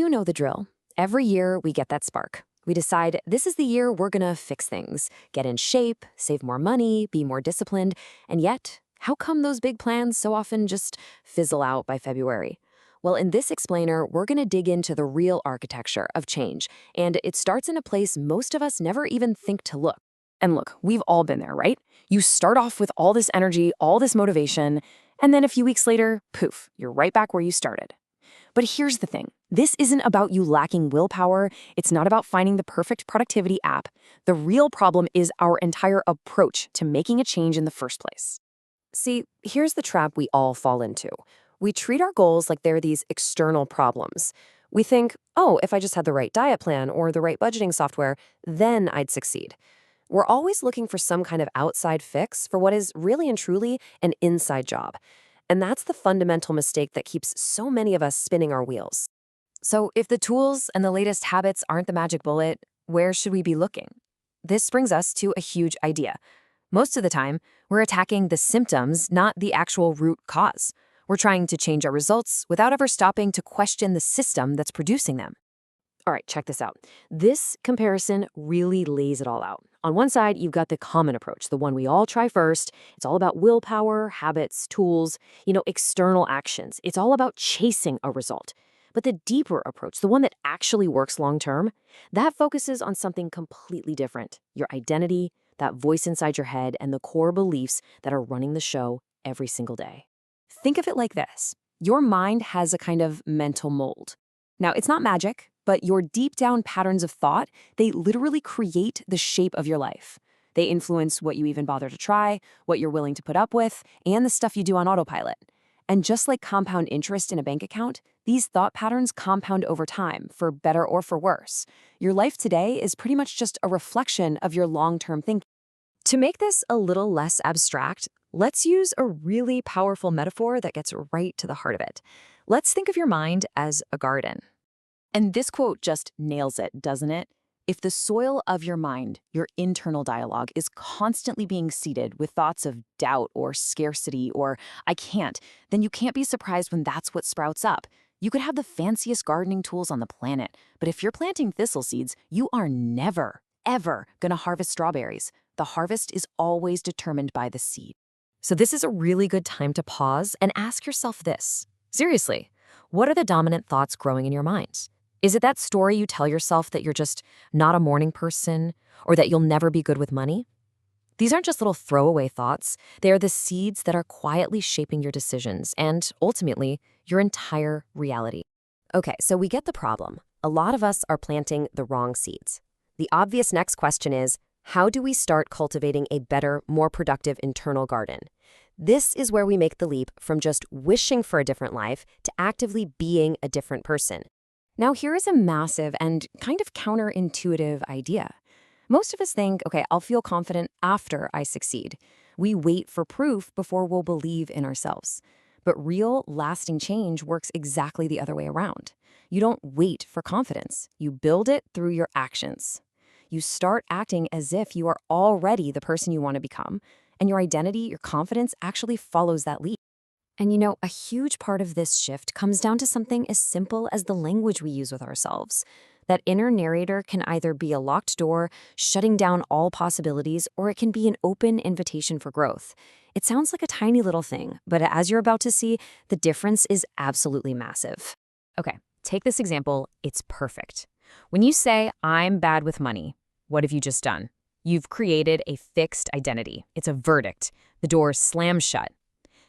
You know the drill. Every year, we get that spark. We decide this is the year we're gonna fix things, get in shape, save more money, be more disciplined, and yet, how come those big plans so often just fizzle out by February? Well, in this explainer, we're gonna dig into the real architecture of change, and it starts in a place most of us never even think to look. And look, we've all been there, right? You start off with all this energy, all this motivation, and then a few weeks later, poof, you're right back where you started. But here's the thing. This isn't about you lacking willpower. It's not about finding the perfect productivity app. The real problem is our entire approach to making a change in the first place. See, here's the trap we all fall into. We treat our goals like they're these external problems. We think, oh, if I just had the right diet plan or the right budgeting software, then I'd succeed. We're always looking for some kind of outside fix for what is really and truly an inside job. And that's the fundamental mistake that keeps so many of us spinning our wheels. So if the tools and the latest habits aren't the magic bullet, where should we be looking? This brings us to a huge idea. Most of the time, we're attacking the symptoms, not the actual root cause. We're trying to change our results without ever stopping to question the system that's producing them. All right, check this out. This comparison really lays it all out. On one side, you've got the common approach, the one we all try first. It's all about willpower, habits, tools, external actions. It's all about chasing a result. But the deeper approach, the one that actually works long-term, that focuses on something completely different. Your identity, that voice inside your head, and the core beliefs that are running the show every single day. Think of it like this. Your mind has a kind of mental mold. Now, it's not magic, but your deep down patterns of thought, they literally create the shape of your life. They influence what you even bother to try, what you're willing to put up with, and the stuff you do on autopilot. And just like compound interest in a bank account, these thought patterns compound over time, for better or for worse. Your life today is pretty much just a reflection of your long-term thinking. To make this a little less abstract, let's use a really powerful metaphor that gets right to the heart of it. Let's think of your mind as a garden. And this quote just nails it, doesn't it? If the soil of your mind, your internal dialogue, is constantly being seeded with thoughts of doubt or scarcity or I can't, then you can't be surprised when that's what sprouts up. You could have the fanciest gardening tools on the planet, but if you're planting thistle seeds, you are never, ever gonna harvest strawberries. The harvest is always determined by the seed. So this is a really good time to pause and ask yourself this. Seriously, what are the dominant thoughts growing in your mind? Is it that story you tell yourself that you're just not a morning person or that you'll never be good with money? These aren't just little throwaway thoughts. They are the seeds that are quietly shaping your decisions and, ultimately, your entire reality. Okay, so we get the problem. A lot of us are planting the wrong seeds. The obvious next question is, how do we start cultivating a better, more productive internal garden? This is where we make the leap from just wishing for a different life to actively being a different person. Now, here is a massive and kind of counterintuitive idea. Most of us think, okay, I'll feel confident after I succeed. We wait for proof before we'll believe in ourselves. But real, lasting change works exactly the other way around. You don't wait for confidence. You build it through your actions. You start acting as if you are already the person you want to become, and your identity, your confidence actually follows that lead. And a huge part of this shift comes down to something as simple as the language we use with ourselves. That inner narrator can either be a locked door, shutting down all possibilities, or it can be an open invitation for growth. It sounds like a tiny little thing, but as you're about to see, the difference is absolutely massive. Okay, take this example. It's perfect. When you say, I'm bad with money, what have you just done? You've created a fixed identity. It's a verdict. The door slams shut.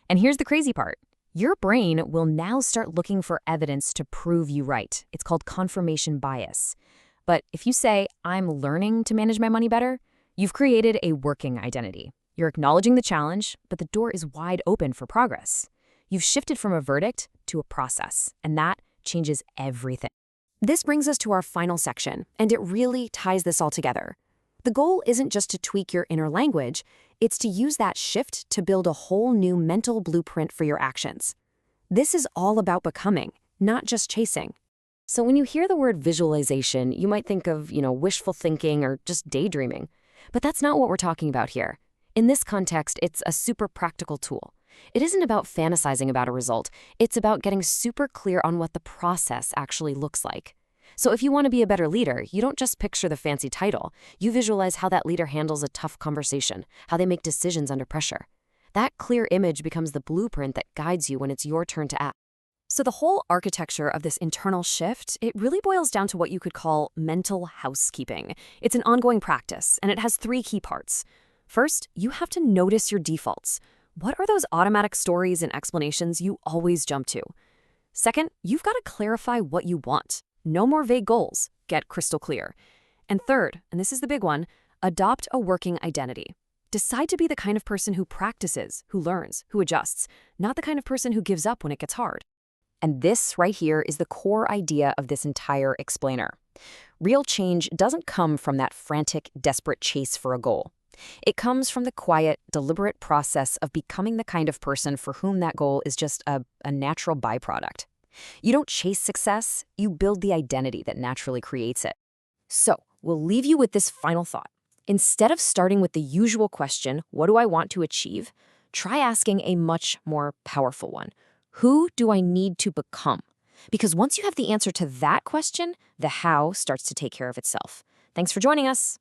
And here's the crazy part. Your brain will now start looking for evidence to prove you right. It's called confirmation bias. But if you say, I'm learning to manage my money better, you've created a working identity. You're acknowledging the challenge, but the door is wide open for progress. You've shifted from a verdict to a process, and that changes everything. This brings us to our final section, and it really ties this all together. The goal isn't just to tweak your inner language, it's to use that shift to build a whole new mental blueprint for your actions. This is all about becoming, not just chasing. So when you hear the word visualization, you might think of, wishful thinking or just daydreaming. But that's not what we're talking about here. In this context, it's a super practical tool. It isn't about fantasizing about a result, it's about getting super clear on what the process actually looks like. So if you want to be a better leader, you don't just picture the fancy title. You visualize how that leader handles a tough conversation, how they make decisions under pressure. That clear image becomes the blueprint that guides you when it's your turn to act. So the whole architecture of this internal shift, it really boils down to what you could call mental housekeeping. It's an ongoing practice, and it has three key parts. First, you have to notice your defaults. What are those automatic stories and explanations you always jump to? Second, you've got to clarify what you want. No more vague goals. Get crystal clear. And third, and this is the big one, adopt a working identity. Decide to be the kind of person who practices, who learns, who adjusts, not the kind of person who gives up when it gets hard. And this right here is the core idea of this entire explainer. Real change doesn't come from that frantic, desperate chase for a goal. It comes from the quiet, deliberate process of becoming the kind of person for whom that goal is just a natural byproduct. You don't chase success, you build the identity that naturally creates it. So, we'll leave you with this final thought. Instead of starting with the usual question, what do I want to achieve? Try asking a much more powerful one. Who do I need to become? Because once you have the answer to that question, the how starts to take care of itself. Thanks for joining us.